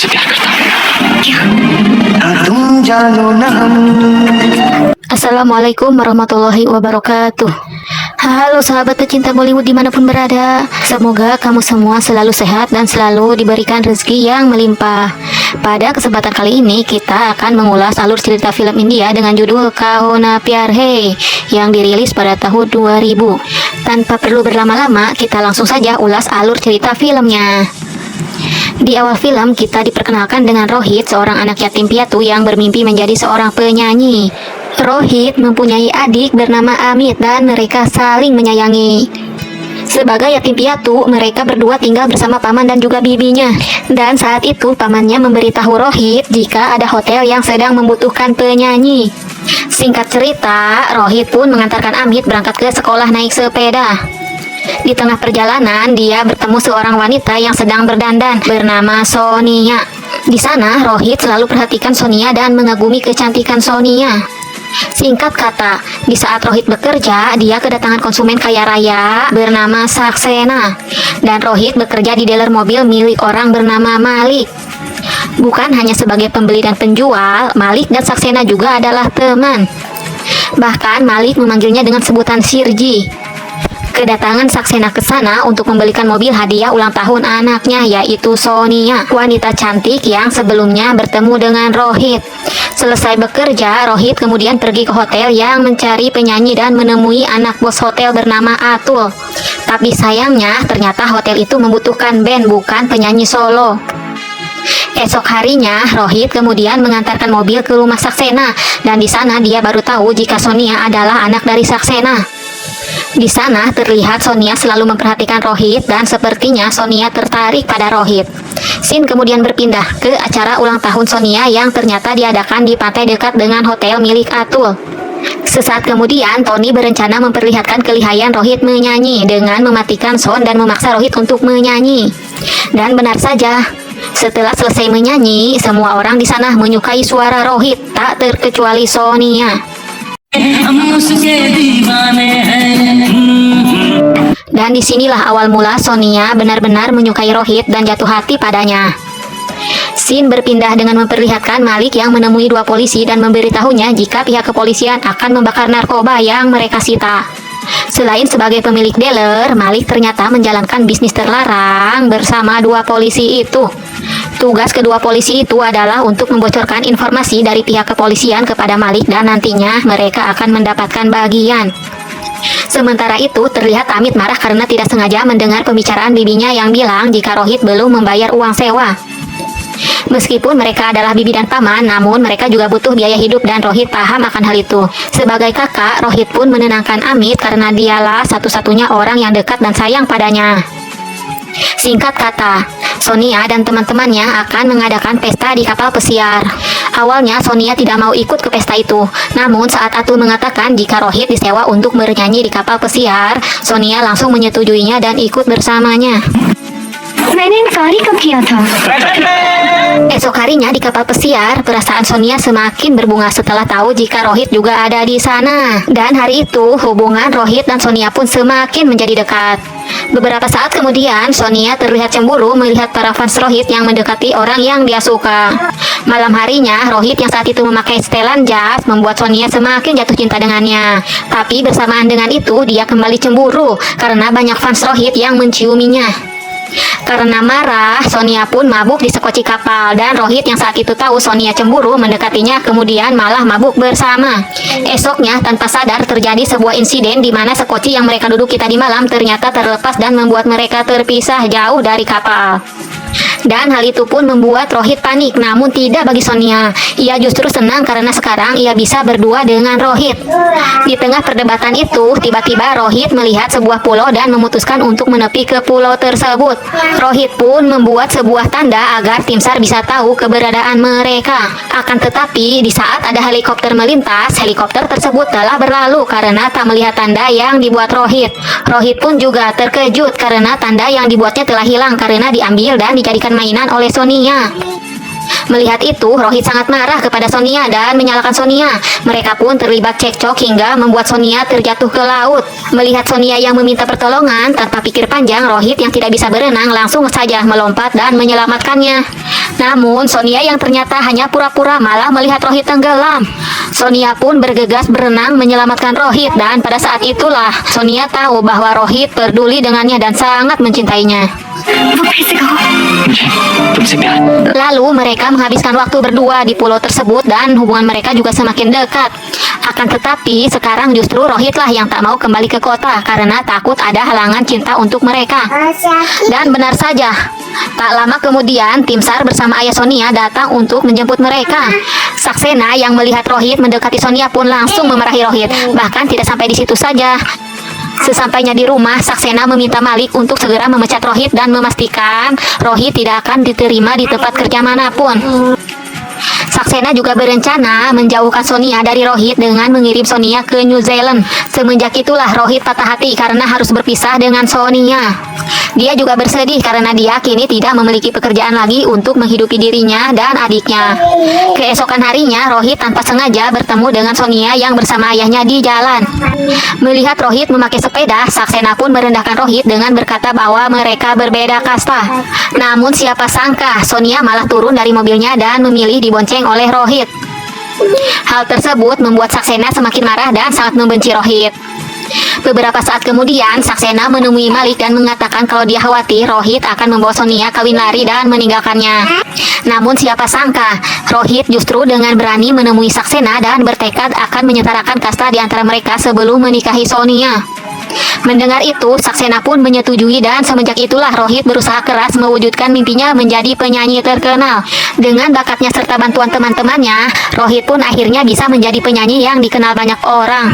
तुमसे प्यार करता हूँ क्या तुम जानो ना हम। Assalamualaikum warahmatullahi wabarakatuh. Halo sahabat pecinta Bollywood dimanapun berada. Semoga kamu semua selalu sehat dan selalu diberikan rezeki yang melimpah. Pada kesempatan kali ini kita akan mengulas alur cerita film India dengan judul Kaho Na Pyar Hai yang dirilis pada tahun 2000. Tanpa perlu berlama-lama, kita langsung saja ulas alur cerita filmnya. Di awal film kita diperkenalkan dengan Rohit, seorang anak yatim piatu yang bermimpi menjadi seorang penyanyi. Rohit mempunyai adik bernama Amit dan mereka saling menyayangi. Sebagai yatim piatu, mereka berdua tinggal bersama paman dan juga bibinya. Dan saat itu pamannya memberitahu Rohit jika ada hotel yang sedang membutuhkan penyanyi. Singkat cerita, Rohit pun mengantarkan Amit berangkat ke sekolah naik sepeda. Di tengah perjalanan, dia bertemu seorang wanita yang sedang berdandan bernama Sonia. Di sana, Rohit selalu perhatikan Sonia dan mengagumi kecantikan Sonia. Singkat kata, di saat Rohit bekerja, dia kedatangan konsumen kaya raya bernama Saksena. Dan Rohit bekerja di dealer mobil milik orang bernama Malik. Bukan hanya sebagai pembeli dan penjual, Malik dan Saksena juga adalah teman. Bahkan Malik memanggilnya dengan sebutan Sirji. Kedatangan Saksena ke sana untuk membelikan mobil hadiah ulang tahun anaknya, yaitu Sonia, wanita cantik yang sebelumnya bertemu dengan Rohit. Selesai bekerja, Rohit kemudian pergi ke hotel yang mencari penyanyi dan menemui anak bos hotel bernama Atul. Tapi sayangnya, ternyata hotel itu membutuhkan band, bukan penyanyi solo. Esok harinya, Rohit kemudian mengantarkan mobil ke rumah Saksena, dan di sana dia baru tahu jika Sonia adalah anak dari Saksena. Di sana terlihat Sonia selalu memperhatikan Rohit dan sepertinya Sonia tertarik pada Rohit. Scene kemudian berpindah ke acara ulang tahun Sonia yang ternyata diadakan di pantai dekat dengan hotel milik Atul. Sesaat kemudian, Tony berencana memperlihatkan kelihayan Rohit menyanyi dengan mematikan sound dan memaksa Rohit untuk menyanyi. Dan benar saja, setelah selesai menyanyi, semua orang di sana menyukai suara Rohit, tak terkecuali Sonia. Dan disinilah awal mula Sonia benar-benar menyukai Rohit dan jatuh hati padanya. Scene berpindah dengan memperlihatkan Malik yang menemui dua polisi dan memberitahunya jika pihak kepolisian akan membakar narkoba yang mereka sita. Selain sebagai pemilik dealer, Malik ternyata menjalankan bisnis terlarang bersama dua polisi itu. Tugas kedua polisi itu adalah untuk membocorkan informasi dari pihak kepolisian kepada Malik dan nantinya mereka akan mendapatkan bagian. Sementara itu, terlihat Amit marah karena tidak sengaja mendengar pembicaraan bibinya yang bilang jika Rohit belum membayar uang sewa. Meskipun mereka adalah bibi dan paman, namun mereka juga butuh biaya hidup dan Rohit paham akan hal itu. Sebagai kakak, Rohit pun menenangkan Amit karena dialah satu-satunya orang yang dekat dan sayang padanya. Singkat kata, Sonia dan teman-temannya akan mengadakan pesta di kapal pesiar. Awalnya Sonia tidak mau ikut ke pesta itu, namun saat Atul mengatakan jika Rohit disewa untuk bernyanyi di kapal pesiar, Sonia langsung menyetujuinya dan ikut bersamanya. Esok harinya di kapal pesiar, perasaan Sonia semakin berbunga setelah tahu jika Rohit juga ada di sana. Dan hari itu, hubungan Rohit dan Sonia pun semakin menjadi dekat. Beberapa saat kemudian, Sonia terlihat cemburu melihat para fans Rohit yang mendekati orang yang dia suka. Malam harinya, Rohit yang saat itu memakai setelan jas membuat Sonia semakin jatuh cinta dengannya. Tapi bersamaan dengan itu, dia kembali cemburu karena banyak fans Rohit yang menciuminya. Karena marah, Sonia pun mabuk di sekoci kapal dan Rohit yang saat itu tahu Sonia cemburu mendekatinya kemudian malah mabuk bersama. Esoknya tanpa sadar terjadi sebuah insiden di mana sekoci yang mereka duduki tadi malam ternyata terlepas dan membuat mereka terpisah jauh dari kapal. Dan hal itu pun membuat Rohit panik, namun tidak bagi Sonia. Ia justru senang karena sekarang ia bisa berdua dengan Rohit. Di tengah perdebatan itu, tiba-tiba Rohit melihat sebuah pulau dan memutuskan untuk menepi ke pulau tersebut. Rohit pun membuat sebuah tanda agar tim SAR bisa tahu keberadaan mereka. Akan tetapi, di saat ada helikopter melintas, helikopter tersebut telah berlalu karena tak melihat tanda yang dibuat Rohit. Rohit pun juga terkejut karena tanda yang dibuatnya telah hilang karena diambil dan dijadikan mainan oleh Sonia. Melihat itu, Rohit sangat marah kepada Sonia dan menyalahkan Sonia. Mereka pun terlibat cekcok hingga membuat Sonia terjatuh ke laut. Melihat Sonia yang meminta pertolongan, tanpa pikir panjang, Rohit yang tidak bisa berenang langsung saja melompat dan menyelamatkannya. Namun Sonia yang ternyata hanya pura-pura malah melihat Rohit tenggelam. Sonia pun bergegas berenang menyelamatkan Rohit, dan pada saat itulah Sonia tahu bahwa Rohit peduli dengannya dan sangat mencintainya. वो फिर से कहो मुझे तुमसे प्यार Lalu mereka menghabiskan waktu berdua di pulau tersebut dan hubungan mereka juga semakin dekat. Akan tetapi sekarang justru Rohitlah yang tak mau kembali ke kota karena takut ada halangan cinta untuk mereka. Dan benar saja, tak lama kemudian tim SAR bersama ayah Sonia datang untuk menjemput mereka. Saksena yang melihat Rohit mendekati Sonia pun langsung memarahi Rohit. Bahkan tidak sampai di situ saja. Sesampainya di rumah, Saksena meminta Malik untuk segera memecat Rohit dan memastikan Rohit tidak akan diterima di tempat kerja manapun. Saksena juga berencana menjauhkan Sonia dari Rohit dengan mengirim Sonia ke New Zealand. Semenjak itulah Rohit patah hati karena harus berpisah dengan Sonia. Dia juga bersedih karena dia kini tidak memiliki pekerjaan lagi untuk menghidupi dirinya dan adiknya. Keesokan harinya, Rohit tanpa sengaja bertemu dengan Sonia yang bersama ayahnya di jalan. Melihat Rohit memakai sepeda, Saksena pun merendahkan Rohit dengan berkata bahwa mereka berbeda kasta. Namun siapa sangka, Sonia malah turun dari mobilnya dan memilih dibonceng oleh Rohit. Hal tersebut membuat Saksena semakin marah dan sangat membenci Rohit. Beberapa saat kemudian, Saksena menemui Malik dan mengatakan kalau dia khawatir Rohit akan membawa Sonia kawin lari dan meninggalkannya. Namun siapa sangka, Rohit justru dengan berani menemui Saksena dan bertekad akan menyetarakan kasta di antara mereka sebelum menikahi Sonia. Mendengar itu, Saksena pun menyetujui dan semenjak itulah Rohit berusaha keras mewujudkan mimpinya menjadi penyanyi terkenal. Dengan bakatnya serta bantuan teman-temannya, Rohit pun akhirnya bisa menjadi penyanyi yang dikenal banyak orang.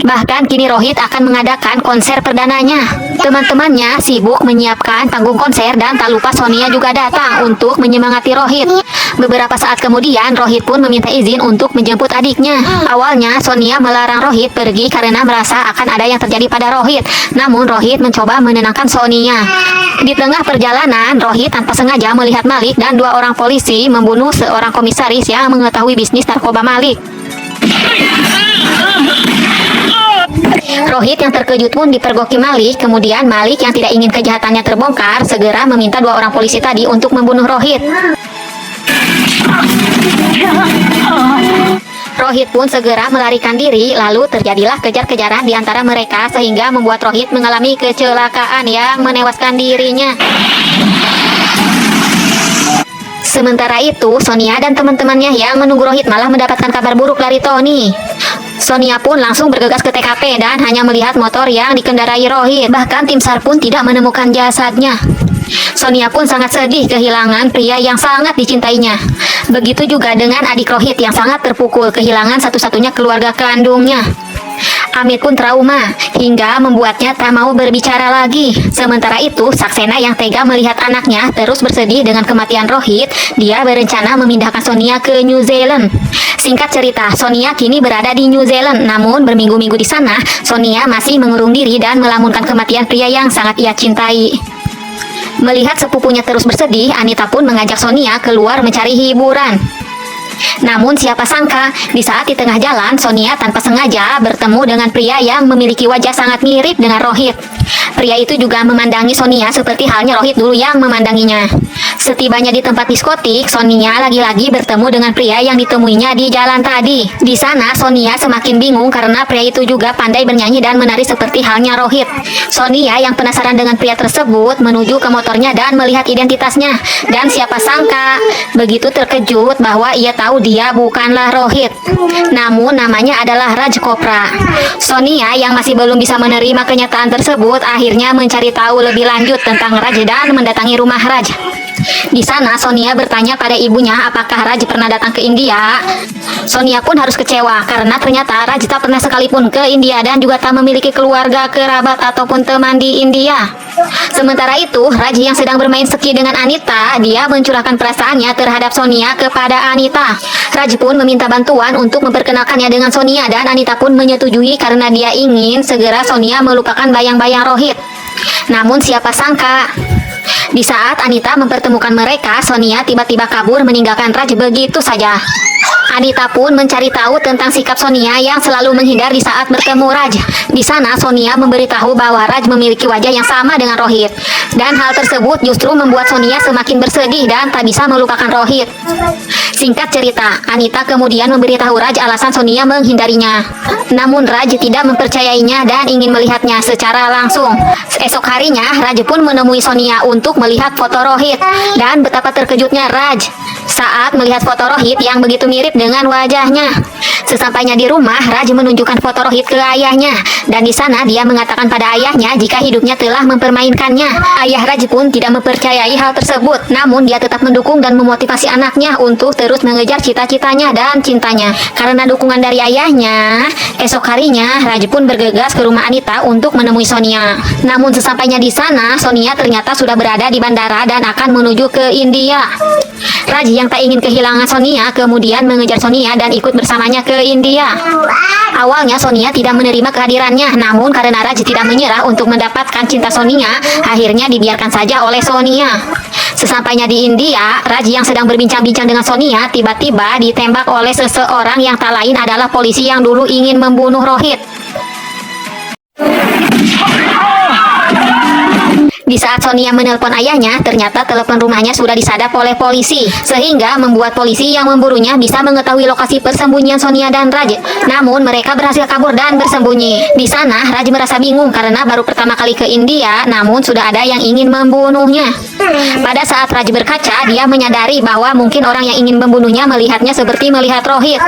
Bahkan kini Rohit akan mengadakan konser perdananya. Teman-temannya sibuk menyiapkan panggung konser dan tak lupa Sonia juga datang untuk menyemangati Rohit. Beberapa saat kemudian Rohit pun meminta izin untuk menjemput adiknya. Awalnya Sonia melarang Rohit pergi karena merasa akan ada yang terjadi pada Rohit. Namun Rohit mencoba menenangkan Sonia. Di tengah perjalanan, Rohit tanpa sengaja melihat Malik dan dua orang polisi membunuh seorang komisaris yang mengetahui bisnis narkoba Malik. Rohit yang terkejut pun dipergoki Malik. Kemudian Malik yang tidak ingin kejahatannya terbongkar segera meminta dua orang polisi tadi untuk membunuh Rohit. Rohit pun segera melarikan diri, lalu terjadilah kejar-kejaran di antara mereka sehingga membuat Rohit mengalami kecelakaan yang menewaskan dirinya. Sementara itu, Sonia dan teman-temannya yang menunggu Rohit malah mendapatkan kabar buruk dari Tony. Sonia pun langsung bergegas ke TKP dan hanya melihat motor yang dikendarai Rohit. Bahkan tim SAR pun tidak menemukan jasadnya. Sonia pun sangat sedih kehilangan pria yang sangat dicintainya. Begitu juga dengan adik Rohit yang sangat terpukul kehilangan satu-satunya keluarga kandungnya. Amit pun trauma hingga membuatnya tak mau berbicara lagi. Sementara itu, Saksena yang tega melihat anaknya terus bersedih dengan kematian Rohit, dia berencana memindahkan Sonia ke New Zealand. Singkat cerita, Sonia kini berada di New Zealand, namun berminggu-minggu di sana, Sonia masih mengurung diri dan melamunkan kematian pria yang sangat ia cintai. Melihat sepupunya terus bersedih, Anita pun mengajak Sonia keluar mencari hiburan. Namun siapa sangka, di saat di tengah jalan, Sonia tanpa sengaja bertemu dengan pria yang memiliki wajah sangat mirip dengan Rohit. Pria itu juga memandangi Sonia seperti halnya Rohit dulu yang memandanginya. Setibanya di tempat diskotik, Sonia lagi-lagi bertemu dengan pria yang ditemuinya di jalan tadi. Di sana, Sonia semakin bingung karena pria itu juga pandai bernyanyi dan menari seperti halnya Rohit. Sonia yang penasaran dengan pria tersebut menuju ke motornya dan melihat identitasnya. Dan siapa sangka, begitu terkejut bahwa ia tahu dia bukanlah Rohit. Namun namanya adalah Raj Chopra. Sonia yang masih belum bisa menerima kenyataan tersebut akhirnya mencari tahu lebih lanjut tentang Raj dan mendatangi rumah Raj. Di sana Sonia bertanya pada ibunya apakah Raj pernah datang ke India. Sonia pun harus kecewa karena ternyata Raj tak pernah sekalipun ke India dan juga tak memiliki keluarga, kerabat ataupun teman di India. Sementara itu, Raj yang sedang bermain ski dengan Anita, dia mencurahkan perasaannya terhadap Sonia kepada Anita. Raj pun meminta bantuan untuk memperkenalkannya dengan Sonia dan Anita pun menyetujui karena dia ingin segera Sonia melupakan bayang-bayang Rohit. Namun siapa sangka, di saat Anita mempertemukan mereka, Sonia tiba-tiba kabur meninggalkan Raj begitu saja. Anita pun mencari tahu tentang sikap Sonia yang selalu menghindar di saat bertemu Raj. Di sana Sonia memberitahu bahwa Raj memiliki wajah yang sama dengan Rohit. Dan hal tersebut justru membuat Sonia semakin bersedih dan tak bisa melupakan Rohit. Singkat cerita, Anita kemudian memberitahu Raj alasan Sonia menghindarinya. Namun Raj tidak mempercayainya dan ingin melihatnya secara langsung. Esok harinya, Raj pun menemui Sonia untuk melihat foto Rohit. Dan betapa terkejutnya Raj saat melihat foto Rohit yang begitu mirip dengan wajahnya. Sesampainya di rumah, Raj menunjukkan foto Rohit ke ayahnya. Dan di sana dia mengatakan pada ayahnya jika hidupnya telah mempermainkannya. Ayah Raj pun tidak mempercayai hal tersebut. Namun dia tetap mendukung dan memotivasi anaknya untuk terus mengejar cita-citanya dan cintanya. Karena dukungan dari ayahnya, esok harinya Raj pun bergegas ke rumah Anita untuk menemui Sonia. Namun sesampainya di sana, Sonia ternyata sudah berada di bandara dan akan menuju ke India. Raj yang tak ingin kehilangan Sonia kemudian mengejar Sonia dan ikut bersamanya ke India. Awalnya Sonia tidak menerima kehadirannya, namun karena Raj tidak menyerah untuk mendapatkan cinta Sonia, akhirnya dibiarkan saja oleh Sonia. Sesampainya di India, Raj yang sedang berbincang-bincang dengan Sonia tiba-tiba ditembak oleh seseorang yang tak lain adalah polisi yang dulu ingin membunuh Rohit. Di saat Sonia menelpon ayahnya, ternyata telepon rumahnya sudah disadap oleh polisi, sehingga membuat polisi yang memburunya bisa mengetahui lokasi persembunyian Sonia dan Raj. Namun mereka berhasil kabur dan bersembunyi. Di sana, Raj merasa bingung karena baru pertama kali ke India, namun sudah ada yang ingin membunuhnya. Pada saat Raj berkaca, dia menyadari bahwa mungkin orang yang ingin membunuhnya melihatnya seperti melihat Rohit.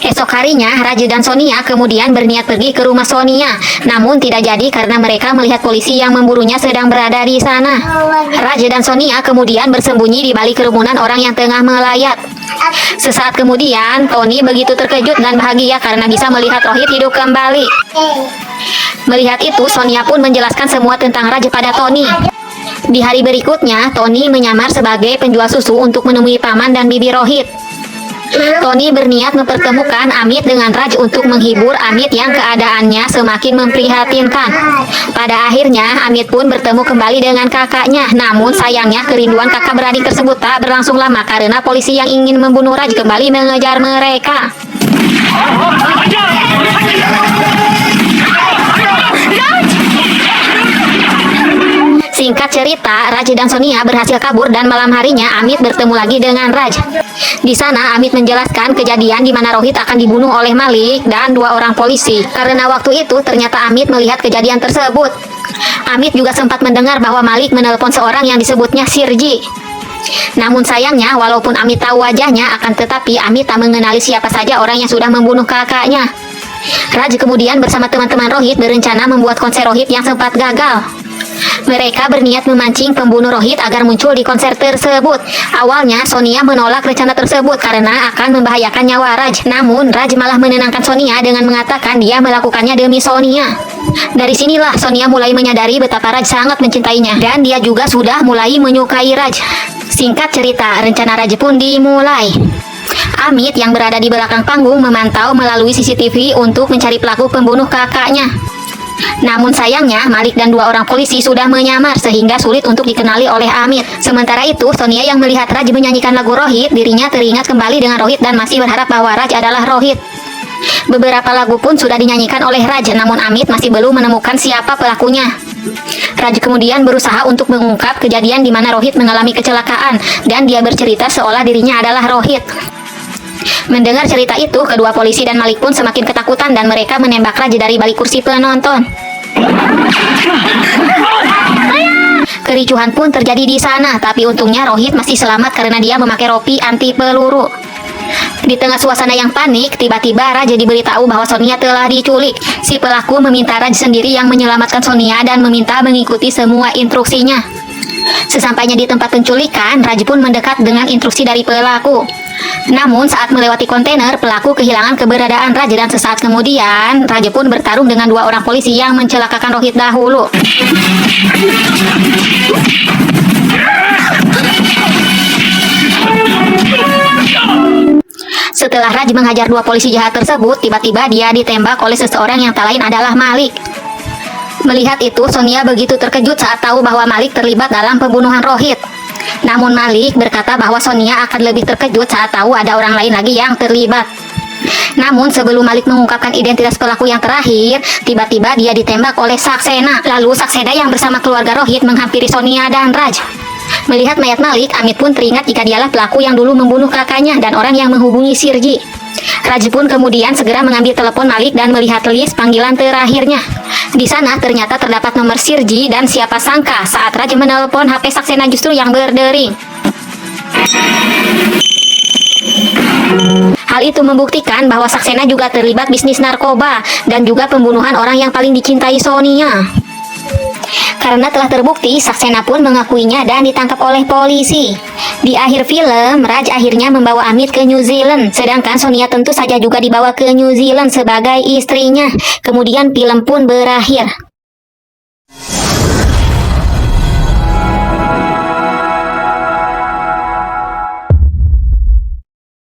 Esok harinya, Raj dan Sonia kemudian berniat pergi ke rumah Sonia, namun tidak jadi karena mereka melihat polisi yang memburunya sedang berada di sana. Raj dan Sonia kemudian bersembunyi di balik kerumunan orang yang tengah melayat. Sesaat kemudian, Tony begitu terkejut dan bahagia karena bisa melihat Rohit hidup kembali. Melihat itu, Sonia pun menjelaskan semua tentang Raj pada Tony. Di hari berikutnya, Tony menyamar sebagai penjual susu untuk menemui paman dan bibi Rohit. Tony berniat mempertemukan Amit dengan Raj untuk menghibur Amit yang keadaannya semakin memprihatinkan. Pada akhirnya, Amit pun bertemu kembali dengan kakaknya. Namun sayangnya kerinduan kakak beradik tersebut tak berlangsung lama karena polisi yang ingin membunuh Raj kembali mengejar mereka. Singkat cerita, Raj dan Sonia berhasil kabur dan malam harinya Amit bertemu lagi dengan Raj. Di sana Amit menjelaskan kejadian di mana Rohit akan dibunuh oleh Malik dan dua orang polisi. Karena waktu itu ternyata Amit melihat kejadian tersebut. Amit juga sempat mendengar bahwa Malik menelpon seorang yang disebutnya Sirji. Namun sayangnya walaupun Amit tahu wajahnya, akan tetapi Amit tak mengenali siapa saja orang yang sudah membunuh kakaknya. Raj kemudian bersama teman-teman Rohit berencana membuat konser Rohit yang sempat gagal. Mereka berniat memancing pembunuh Rohit agar muncul di konser tersebut. Awalnya Sonia menolak rencana tersebut karena akan membahayakan nyawa Raj. Namun Raj malah menenangkan Sonia dengan mengatakan dia melakukannya demi Sonia. Dari sinilah Sonia mulai menyadari betapa Raj sangat mencintainya dan dia juga sudah mulai menyukai Raj. Singkat cerita, rencana Raj pun dimulai. Amit yang berada di belakang panggung memantau melalui CCTV untuk mencari pelaku pembunuh kakaknya. Namun sayangnya Malik dan dua orang polisi sudah menyamar sehingga sulit untuk dikenali oleh Amit. Sementara itu Sonia yang melihat Raj menyanyikan lagu Rohit, dirinya teringat kembali dengan Rohit dan masih berharap bahwa Raj adalah Rohit. Beberapa lagu pun sudah dinyanyikan oleh Raj, namun Amit masih belum menemukan siapa pelakunya. Raj kemudian berusaha untuk mengungkap kejadian di mana Rohit mengalami kecelakaan dan dia bercerita seolah dirinya adalah Rohit. Mendengar cerita itu, kedua polisi dan Malik pun semakin ketakutan dan mereka menembak Raj dari balik kursi penonton. Kericuhan pun terjadi di sana, tapi untungnya Rohit masih selamat karena dia memakai rompi anti peluru. Di tengah suasana yang panik, tiba-tiba Raj diberitahu bahwa Sonia telah diculik. Si pelaku meminta Raj sendiri yang menyelamatkan Sonia dan meminta mengikuti semua instruksinya. Sesampainya di tempat penculikan, Raj pun mendekat dengan instruksi dari pelaku. Namun saat melewati kontainer, pelaku kehilangan keberadaan Raj dan sesaat kemudian Raj pun bertarung dengan dua orang polisi yang mencelakakan Rohit dahulu. Setelah Raj menghajar dua polisi jahat tersebut, tiba-tiba dia ditembak oleh seseorang yang tak lain adalah Malik. Melihat itu, Sonia begitu terkejut saat tahu bahwa Malik terlibat dalam pembunuhan Rohit. Namun Malik berkata bahwa Sonia akan lebih terkejut saat tahu ada orang lain lagi yang terlibat. Namun sebelum Malik mengungkapkan identitas pelaku yang terakhir, tiba-tiba dia ditembak oleh Saksena. Lalu Saksena yang bersama keluarga Rohit menghampiri Sonia dan Raj. Melihat mayat Malik, Amit pun teringat jika dialah pelaku yang dulu membunuh kakaknya dan orang yang menghubungi Sirji. Raj pun kemudian segera mengambil telepon Malik dan melihat list panggilan terakhirnya. Di sana ternyata terdapat nomor Sirji dan siapa sangka saat Raj menelpon HP Saksena justru yang berdering. Hal itu membuktikan bahwa Saksena juga terlibat bisnis narkoba dan juga pembunuhan orang yang paling dicintai Sonia. Karena telah terbukti, Saksena pun mengakuinya dan ditangkap oleh polisi. Di akhir film, Raj akhirnya membawa Amit ke New Zealand, sedangkan Sonia tentu saja juga dibawa ke New Zealand sebagai istrinya. Kemudian film pun berakhir.